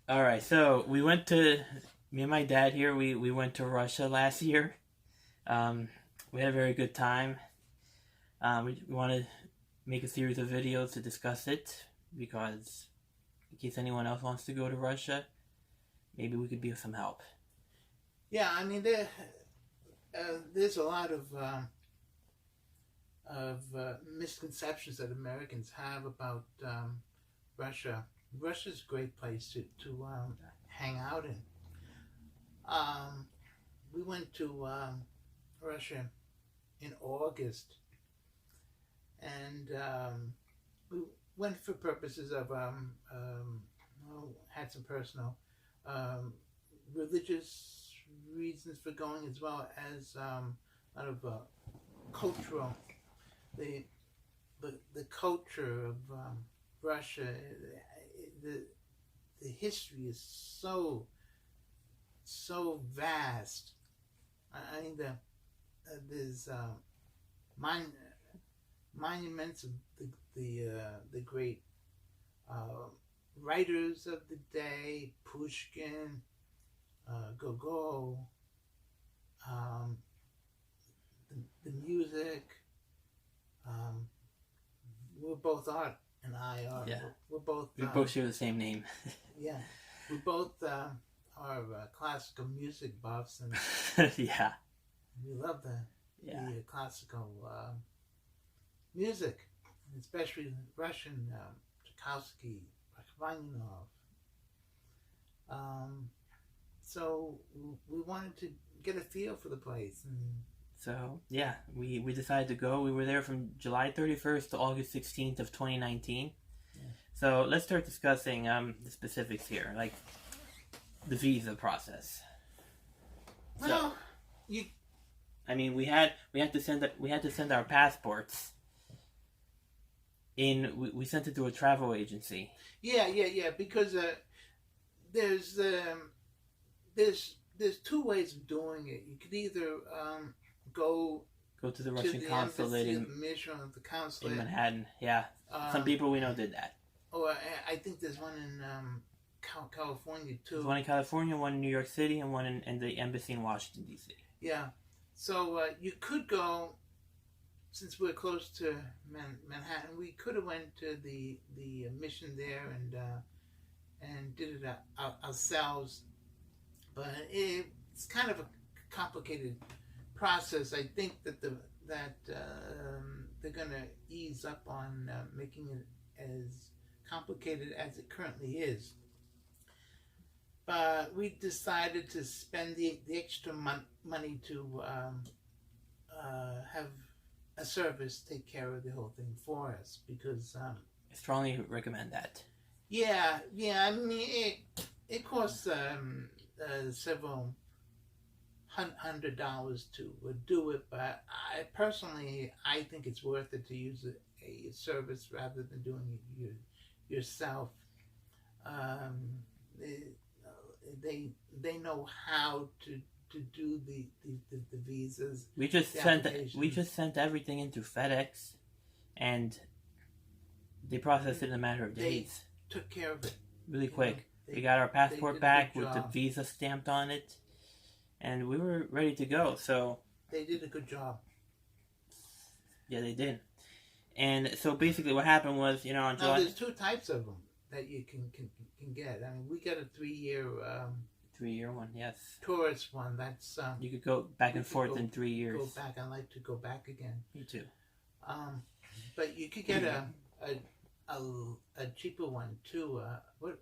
All right, so me and my dad here. We went to Russia last year. Um, we had a very good time. We want to make a series of videos to discuss it because in case anyone else wants to go to Russia, maybe we could be of some help. Yeah, I mean there's a lot of misconceptions that Americans have about Russia. Russia's a great place to hang out in. Um, we went to Russia in August, and we went for purposes of well, had some personal um, religious reasons for going, as well as a lot of cultural the the culture of Russia. The the history is so vast. I mean, there's mon- monuments of the great uh, writers of the day, Pushkin, Gogol, um, the music. Um, we're both art, and I are. Yeah, We're both. we both share the same name. Yeah, we both are classical music buffs, and Yeah, we love yeah. the classical music, especially Russian, Tchaikovsky, Rachmaninoff. Um, so we wanted to get a feel for the place, and So yeah, we decided to go. We were there from July 31st to August 16th of 2019. yeah. So let's start discussing the specifics here, like the visa process. So Well, you I mean, we had to send our passports in. We sent it to a travel agency. yeah, because there's there's two ways of doing it. You could either go Go to the to Russian the consulate embassy of the mission of the in consulate. Manhattan. Yeah, some Um, people we know did that. or I think there's one in California There's too. one in California, one in New York City, and one in the embassy in Washington D.C. Yeah. So you could go, since we're close to Manhattan. We could have went to the mission there and did it ourselves, but it's kind of a complicated process. I think that they're gonna ease up on making it as complicated as it currently is. But we decided to spend the extra money to have a service take care of the whole thing for us because I strongly recommend that. yeah, I mean it costs several $100 to do it, but I think it's worth it to use a service rather than doing it yourself. Um, they, they they know how to do the visas, the We applications. just sent everything into FedEx, and they processed it in a matter of They days, took care of it. really You know, quick. We got our they passport did a good back with the job. visa stamped on it, and we were ready to go. So They did a good job. yeah, they did. And so basically, what happened was, on Now July there's two types of them that you can get. I mean, we got a 3 year 3 year one, yes, tourist one. That's you could go back we and could forth in three go years. back. I like to go back again. Me too. Um, but you could get a a, a cheaper one too. What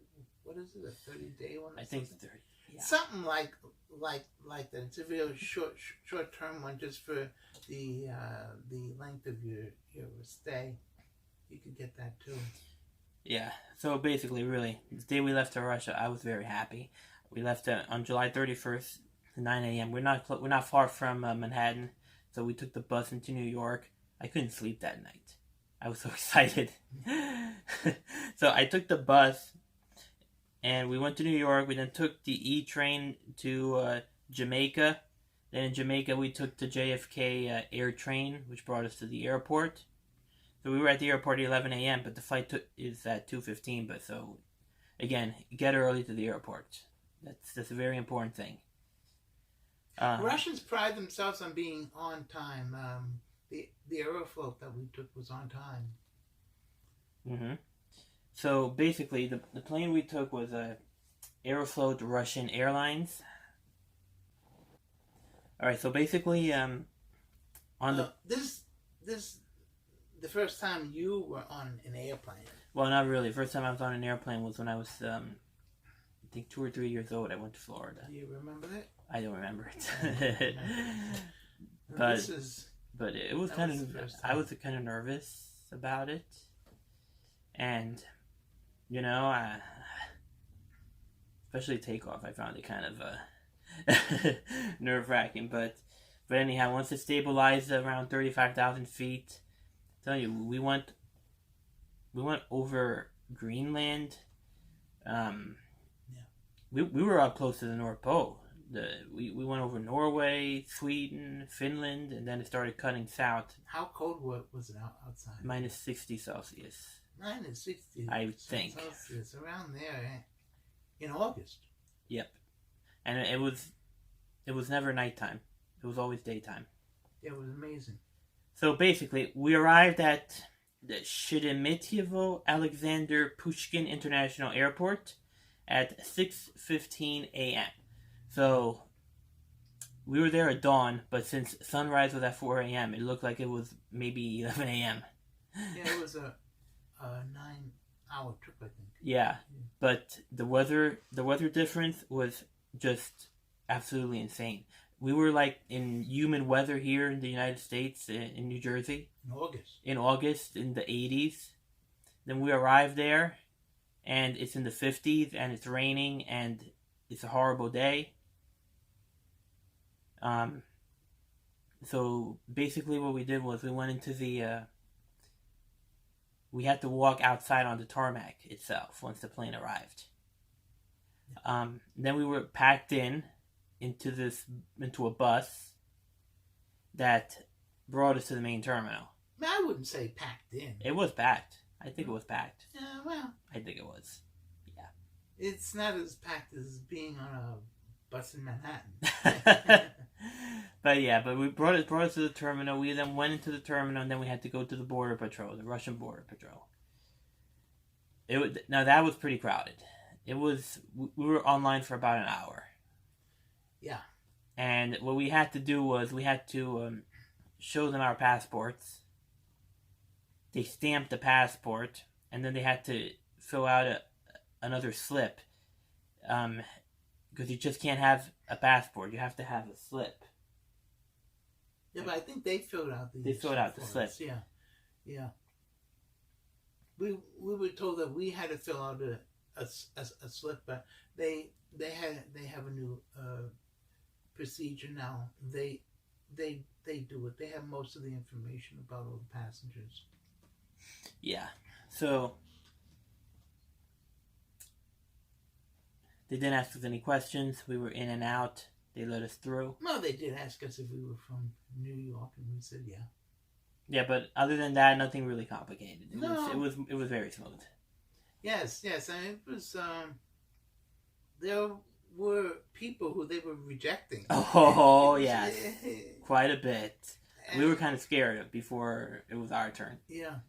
is it? A 30-day one I or think something? 30. Yeah. Something like that. It's a real short term one, just for the length of your stay. You could get that too. Yeah. So basically, really, the day we left to Russia, I was very happy. We left on July 31st to 9 a.m. We're not far from Manhattan, so we took the bus into New York. I couldn't sleep that night. I was so excited. So I took the bus and we went to New York. We then took the E train to Jamaica. Then in Jamaica, we took the JFK air train, which brought us to the airport. So we were at the airport at 11 a.m., but the flight is at 2:15. But so again, get early to the airport. That's a very important thing. Russians pride themselves on being on time. The Aeroflot that we took was on time. Mm-hmm. So basically, the plane we took was Aeroflot Russian Airlines. All right. So basically, on the the first time you were on an airplane. well, not really. The first time I was on an airplane was when I was I think 2 or 3 years old. I went to Florida. Do you remember that? I don't remember it. but it was kind of I was kind of nervous about it, and you know, especially takeoff, I found it kind of nerve wracking. But anyhow, once it stabilized around 35,000 feet, I'm telling you, we went over Greenland. We were up close to the North Pole. We went over Norway, Sweden, Finland, and then it started cutting south. How cold was it outside? Minus 60 Celsius. Minus 60. I think. Celsius, around there, in August. Yep, and it was never nighttime. It was always daytime. It was amazing. So basically, we arrived at the Sheremetyevo Alexander Pushkin International Airport at 6:15 a.m. So we were there at dawn, but since sunrise was at 4 a.m., it looked like it was maybe 11 a.m. Yeah, it was a 9-hour trip, I think. Yeah, but the weather difference was just absolutely insane. We were like in humid weather here in the United States, in New Jersey. In August, in the 80s. Then we arrived there, and it's in the 50s, and it's raining, and it's a horrible day. So basically what we did was we went into the... we had to walk outside on the tarmac itself once the plane arrived. Then we were packed into a bus that brought us to the main terminal. I wouldn't say packed in. It was packed. I think it was packed. Yeah, well. I think it was. Yeah. It's not as packed as being on a bus in Manhattan. but we brought us to the terminal. We then went into the terminal, and then we had to go to the border patrol, the Russian border patrol. Now that was pretty crowded. We were online for about an hour. Yeah. And what we had to do was we had to show them our passports. They stamped the passport, and then they had to fill out another slip. Because you just can't have a passport. You have to have a slip. Yeah, but I think they filled out the... They filled out the slip. Yeah. We were told that we had to fill out a slip, but they have a new procedure now. They do it. They have most of the information about all the passengers. Yeah. So they didn't ask us any questions. We were in and out. They let us through. No, they did ask us if we were from New York, and we said yeah. Yeah, but other than that, nothing really complicated. No. It was very smooth. Yes, and it was. There were people who they were rejecting. Oh yes, quite a bit. And we were kind of scared before it was our turn. Yeah.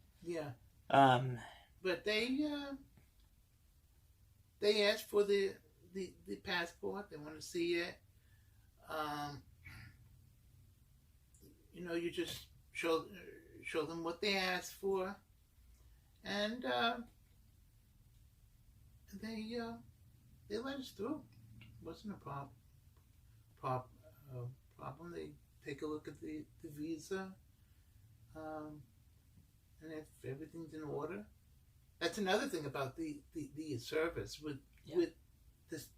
But they asked for the passport. They want to see it. You just show them what they asked for, and they let us through. It wasn't a problem. They take a look at the visa, and if everything's in order. That's another thing about the service with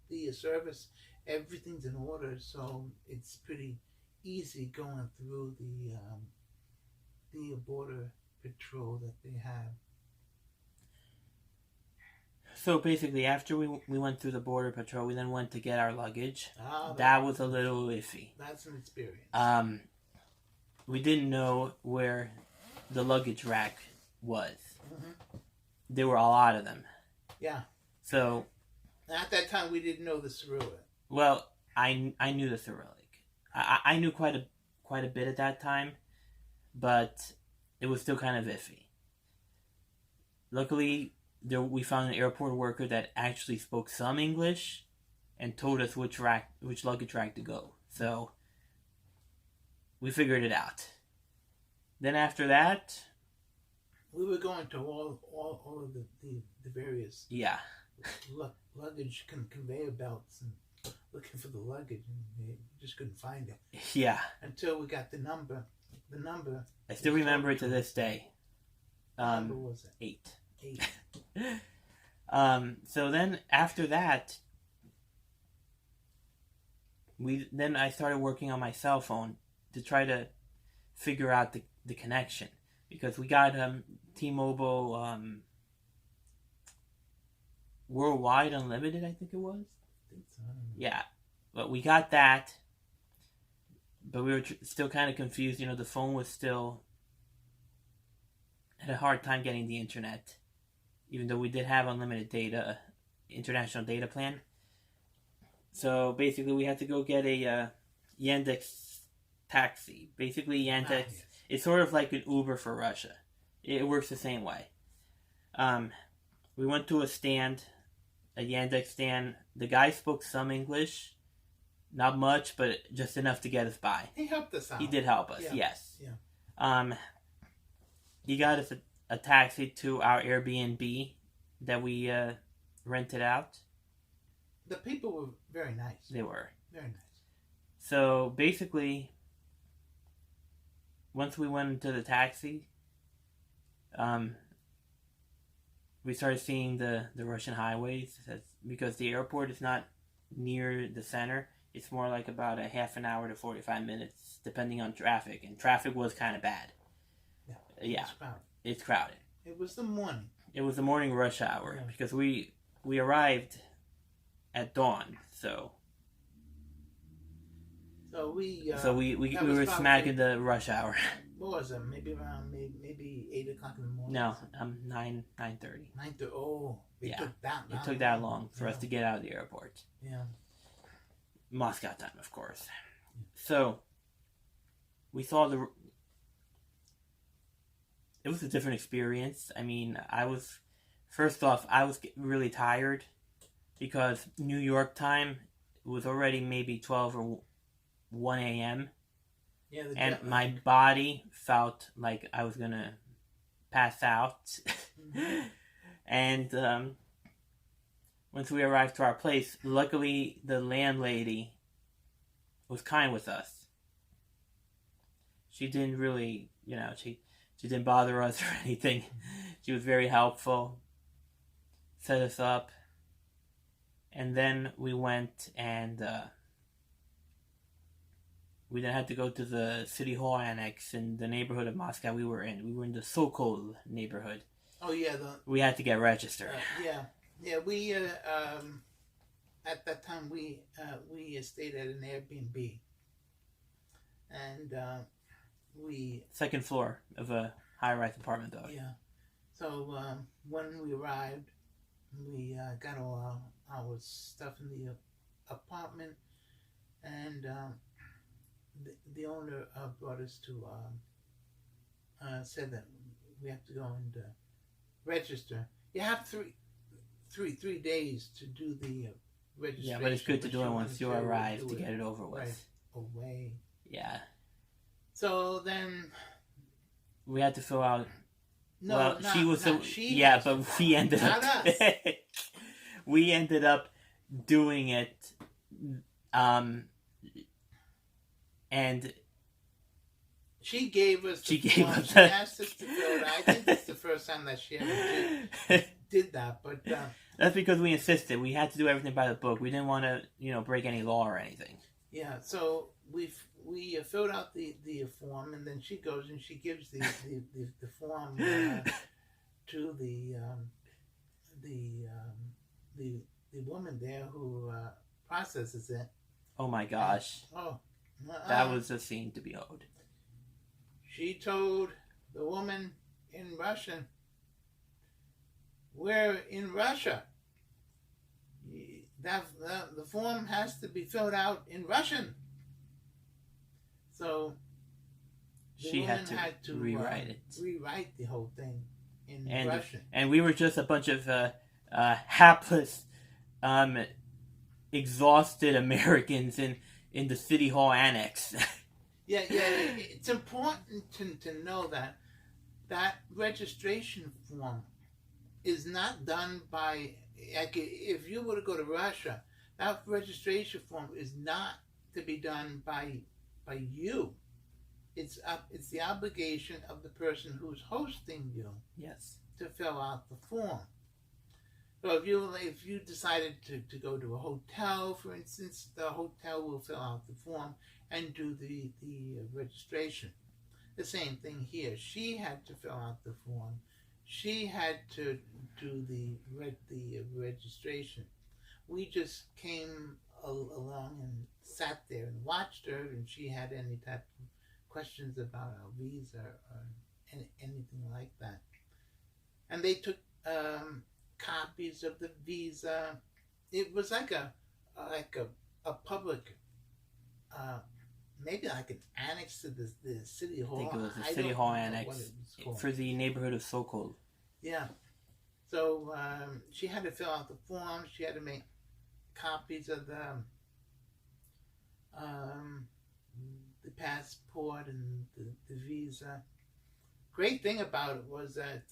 the service. Everything's in order, so it's pretty easy going through the border patrol that they have. So basically, after we went through the border patrol, we then went to get our luggage. That was a little iffy. That's an experience. We didn't know where the luggage rack was. Mm-hmm. There were a lot of them. Yeah. So At that time, we didn't know the Cyrillic. Well, I knew the Cyrillic. I knew quite a bit at that time, but it was still kind of iffy. Luckily, we found an airport worker that actually spoke some English, and told us which luggage rack to go. So we figured it out. Then after that, we were going to all of the various luggage conveyor belts and looking for the luggage, and we just couldn't find it. Yeah. Until we got the number. The number. I still remember it to this day. What number was it? 8. 8. So then after that, I started working on my cell phone to try to figure out the connection, because we got T-Mobile Worldwide Unlimited, I think it was. I think so. Yeah, but we got that, but we were still kind of confused. You know, the phone was still had a hard time getting the internet, even though we did have unlimited data, international data plan. So basically, we had to go get a Yandex taxi. Basically, Yandex it's sort of like an Uber for Russia. It works the same way. We went to a Yandex stand. The guy spoke some English, not much, but just enough to get us by. He helped us out. He did help us, yes. Yeah. He got us a taxi to our Airbnb that we rented out. The people were very nice. They were. Very nice. So basically, once we went into the taxi, we started seeing the Russian highways, because the airport is not near the center. It's more like about a half an hour to 45 minutes, depending on traffic. And traffic was kind of bad. Yeah. It's crowded. It was the morning. It was the morning rush hour, because we arrived at dawn. So we were smack in the rush hour. What was it? Maybe around maybe 8 o'clock in the morning. No, 9:30. 9:30. Oh, it took that long. It took that long for us to get out of the airport. Yeah. Moscow time, of course. So we saw it was a different experience. I mean, first off, I was really tired, because New York time was already maybe 12 or 1 a.m. Yeah, and my body felt like I was gonna pass out. And once we arrived to our place, luckily the landlady was kind with us. She didn't really, she didn't bother us or anything. She was very helpful, set us up, and then we went and we then had to go to the City Hall Annex in the neighborhood of Moscow we were in. We were in the Sokol neighborhood. Oh, yeah. We had to get registered. Yeah, we, at that time, we stayed at an Airbnb. And second floor of a high-rise apartment building. Yeah. So when we arrived, we got all our stuff in the apartment, and the owner brought us to said that we have to go and register. You have three days to do the registration. Yeah, but it's good to do it once you arrive to get it over with. Right away. Yeah. So then we had to fill out. No, well, not, she was not so she yeah, but we ended not up. us. We ended up doing it, and she gave us. She asked us to fill it out. I think it's the first time that she ever did that, but that's because we insisted. We had to do everything by the book. We didn't want to, break any law or anything. Yeah, so we filled out the form, and then she goes and she gives the form to the woman there who processes it. Oh my gosh! That was a scene to behold. She told the woman in Russian, "We're in Russia. the form has to be filled out in Russian. So she had to rewrite it. Rewrite the whole thing in and Russian. And we were just a bunch of hapless, exhausted Americans in the City Hall annex. Yeah. It's important to know that registration form is not done by, like, if you were to go to Russia, that registration form is not to be done by you. It's the obligation of the person who's hosting you. Yes. To fill out the form. So if you decided to go to a hotel, for instance, the hotel will fill out the form and do the registration. The same thing here. She had to fill out the form. She had to do the registration. We just came along and sat there and watched her, and she had any type of questions about our visa or anything like that. And they took copies of the visa. It was like a public, maybe like an annex to the City Hall. I think it was the City Hall annex for the neighborhood of Sokol. Yeah. So she had to fill out the forms. She had to make copies of the passport and the visa. Great thing about it was that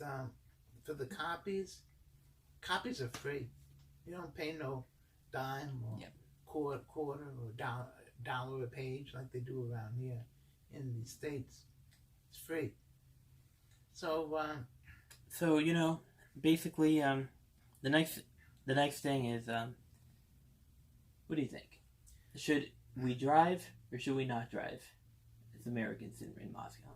for the copies are free. You don't pay no dime or quarter or dollar a page like they do around here in the States. It's free. So basically, the next thing is, what do you think? Should we drive or should we not drive as Americans in Moscow?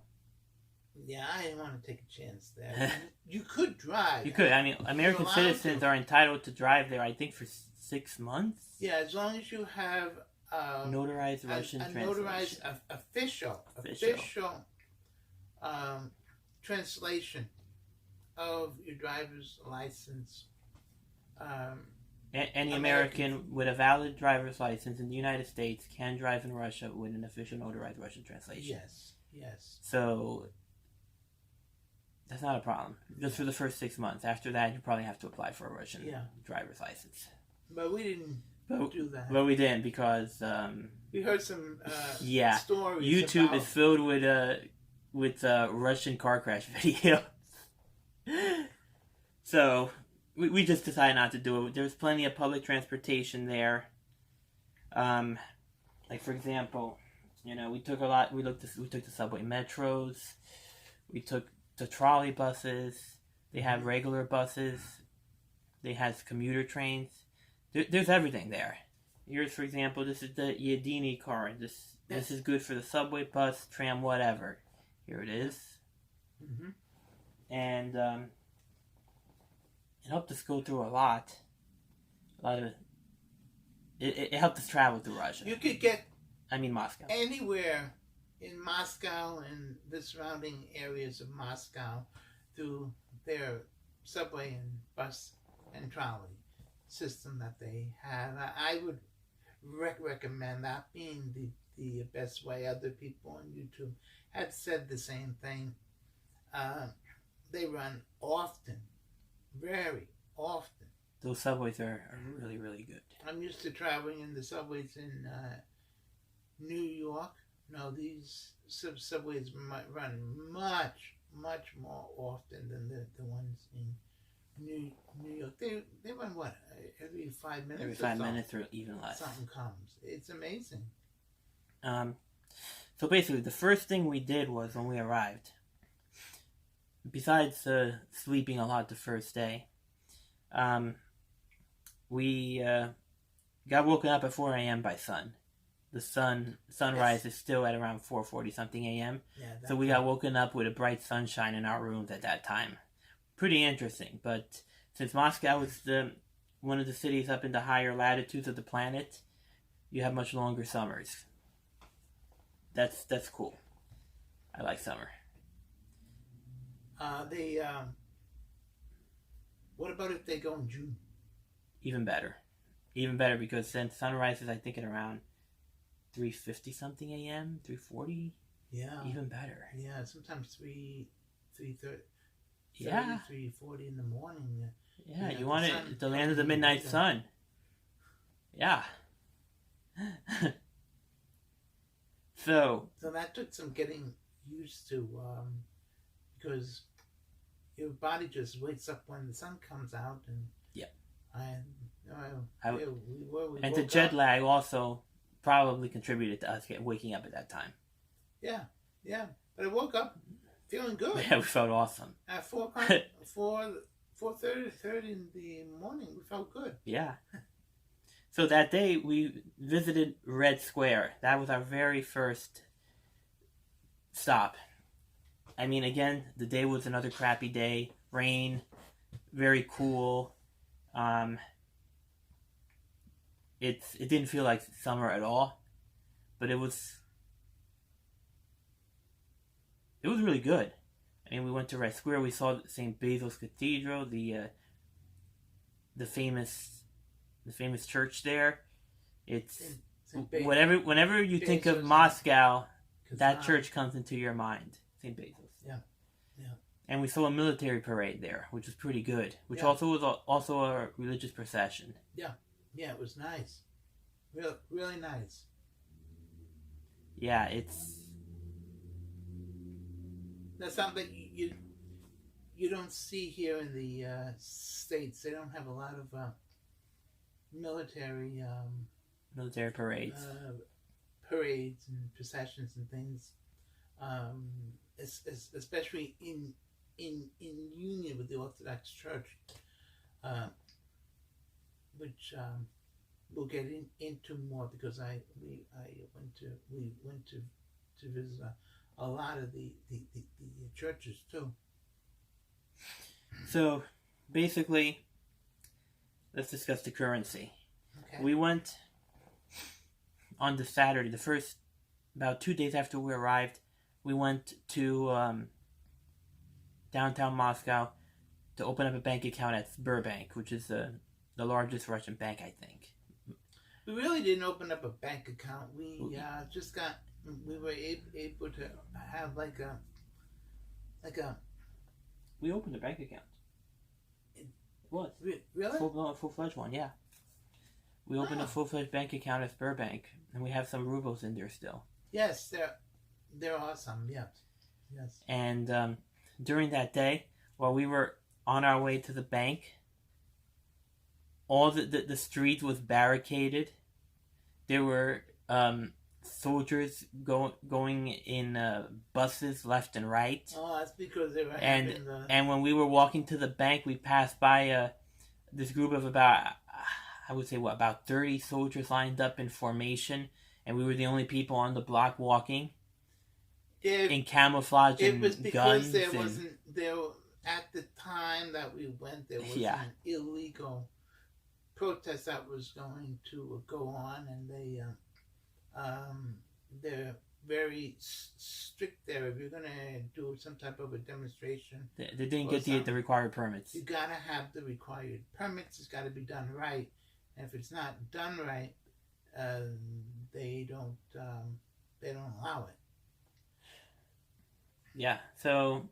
Yeah, I didn't want to take a chance there. You could drive. You could. I mean, American citizens are entitled to drive there, I think, for 6 months. Yeah, as long as you have notarized Russian translation. Notarized official translation of your driver's license. Any American with a valid driver's license in the United States can drive in Russia with an official notarized Russian translation. Yes. So that's not a problem. Just for the first 6 months. After that, you probably have to apply for a Russian driver's license. But we didn't do that. But we didn't because we heard some stories. YouTube is filled with Russian car crash videos. So we just decided not to do it. There's plenty of public transportation there. Like for example, we took the subway metros, we took the trolley buses. They have regular buses. They have commuter trains. There's everything there. Here's, for example, this is the Yedini car. This is good for the subway, bus, tram, whatever. Here it is. Mm-hmm. And it helped us go through a lot of. It helped us travel through Russia. You could get. Moscow. Anywhere in Moscow and the surrounding areas of Moscow through their subway and bus and trolley system that they have. I would recommend that being the best way. Other people on YouTube had said the same thing. They run often, very often. Those subways are really, really good. I'm used to traveling in the subways in New York. No, these subways run much more often than the ones in New York. They run what, every 5 minutes? Every 5 minutes or even less. Something comes. It's amazing. So basically, the first thing we did was when we arrived, besides sleeping a lot the first day, we got woken up at 4 a.m. by sun. The sunrise is still at around 4:40 something a.m. So we got woken up with a bright sunshine in our rooms at that time. Pretty interesting. But since Moscow is one of the cities up in the higher latitudes of the planet, you have much longer summers. That's cool. I like summer. What about if they go in June? Even better. even better because then sunrise is I think at around 3:50 something a.m., 3:40. Yeah. Even better. Yeah, sometimes 3:30. Yeah. 3:40 in the morning. Yeah, Yeah, you the want sun it the land of the coming midnight later. sun. Yeah. So So that took some getting used to, because your body just wakes up when the sun comes out, and yeah. we And the woke jet up. lag also probably contributed to us waking up at that time. Yeah, but I woke up feeling good. Yeah, we felt awesome. At 4:30 in the morning, we felt good. Yeah. So that day we visited Red Square. That was our very first stop. I mean, again, the day was another crappy day. Rain, very cool. It didn't feel like summer at all, but it was really good. I mean, we went to Red Square. We saw St. Basil's Cathedral, the famous church there. It's whenever you think of Moscow, that church comes into your mind, St. Basil's. Yeah. And we saw a military parade there, which was pretty good. Which Yeah. also was also a religious procession. Yeah, it was nice. Really nice. Yeah, That's something you don't see here in the States. They don't have a lot of military parades. Parades and processions and things, especially in union with the Orthodox Church, which we'll get into more because we went to visit a lot of the churches too. So, basically, let's discuss the currency. Okay. We went on the Saturday, about 2 days after we arrived, we went to downtown Moscow to open up a bank account at Sberbank, which is the largest Russian bank, I think. We really didn't open up a bank account. We we were able to have like a. We opened a bank account. It was. Really? Full-fledged one, yeah. We opened a full-fledged bank account at Sberbank, and we have some rubles in there still. Yes, there are some, yes. And during that day, while we were on our way to the bank, all the street was barricaded. There were soldiers going in buses left and right. Oh, that's because they were having the... And when we were walking to the bank, we passed by this group of about 30 soldiers lined up in formation, and we were the only people on the block walking in camouflage and guns. It was because at the time that we went, there was an illegal protest that was going to go on, and they're very strict there. If you're going to do some type of a demonstration, they didn't get the required permits. You got to have the required permits. It's got to be done right, and if it's not done right, they don't allow it. Yeah. So,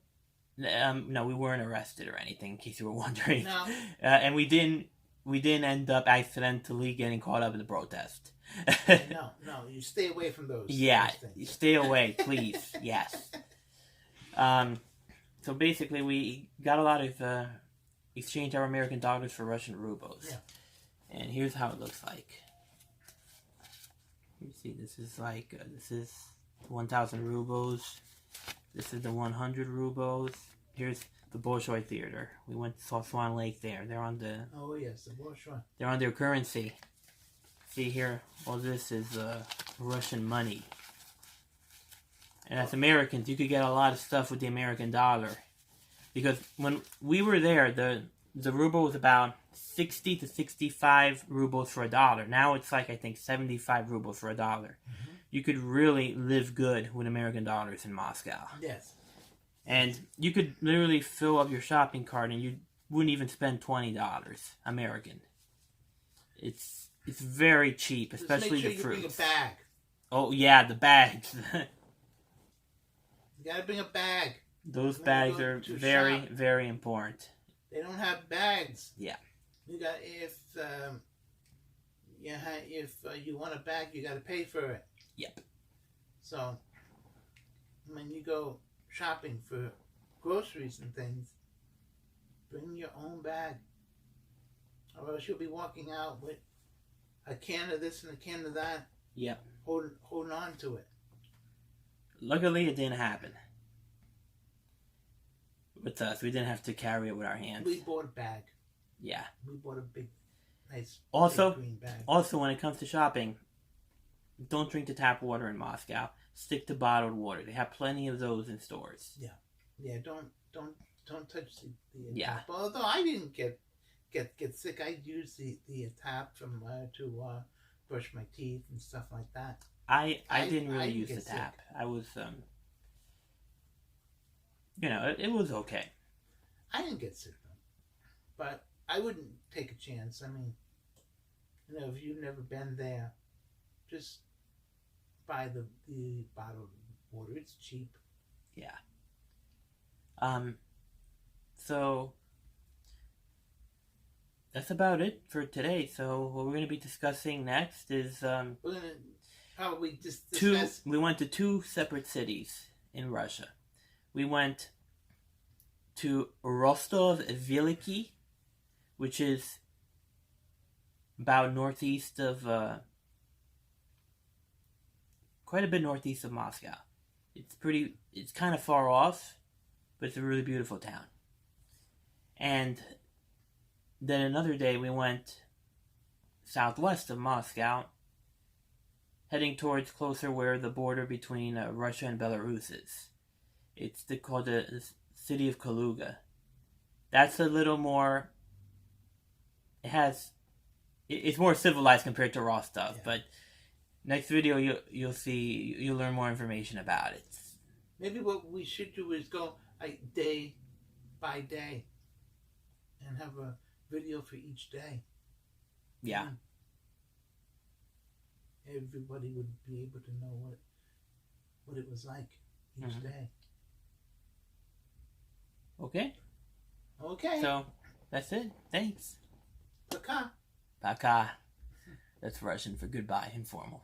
no, we weren't arrested or anything, in case you were wondering. No. And we didn't end up accidentally getting caught up in the protest. No, you stay away from those. Yeah, those things. Stay away, please. Yes. So basically, we got a lot of exchange our American dollars for Russian rubles. Yeah. And here's how it looks like. Let me see. This is 1,000 rubles. This is the 100 rubles. Here's the Bolshoi Theater. We went to saw Swan Lake there. They're on the... Oh, yes, the Bolshoi. They're on their currency. See here, all this is Russian money. And as Americans, you could get a lot of stuff with the American dollar. Because when we were there, the ruble was about 60 to 65 rubles for $1. Now it's like, I think, 75 rubles for $1. Mm-hmm. You could really live good with American dollars in Moscow. Yes. And you could literally fill up your shopping cart and you wouldn't even spend $20 American. It's It's very cheap, Just especially make sure the you fruits. bring a bag. Oh yeah, the bags. You gotta bring a bag. Those When you bags go are to very, shop. very important. They don't have bags. Yeah. You got if you want a bag, you got to pay for it. Yep. So when you go shopping for groceries and things, bring your own bag, or else you'll be walking out with a can of this and a can of that. Yep. Holding on to it. Luckily, it didn't happen with us. We didn't have to carry it with our hands. We bought a bag. Yeah. We bought a big, nice, Also, big green bag. Also, when it comes to shopping, don't drink the tap water in Moscow. Stick to bottled water. They have plenty of those in stores. Yeah, don't touch the Yeah. tap. Although I didn't get sick, I used the tap from to brush my teeth and stuff like that. I didn't really I didn't use the get tap. sick. I was it was okay. I didn't get sick though, but I wouldn't take a chance. I mean, if you've never been there, just buy the bottled water. It's cheap. Yeah. So that's about it for today. So what we're going to be discussing next is We're gonna probably just discuss. we went to two separate cities in Russia. We went to Rostov Veliki, which is about northeast of quite a bit northeast of Moscow. It's kind of far off, but it's a really beautiful town. And then another day we went southwest of Moscow, heading towards closer where the border between Russia and Belarus is. It's called the city of Kaluga. That's a little more. It's more civilized compared to Rostov, Yeah. but next video you'll learn more information about it. Maybe what we should do is go like day by day, and have a video for each day. Yeah. Everybody would be able to know what it was like each day. Okay. Okay. So that's it. Thanks. Пока. Пока. That's Russian for goodbye, informal.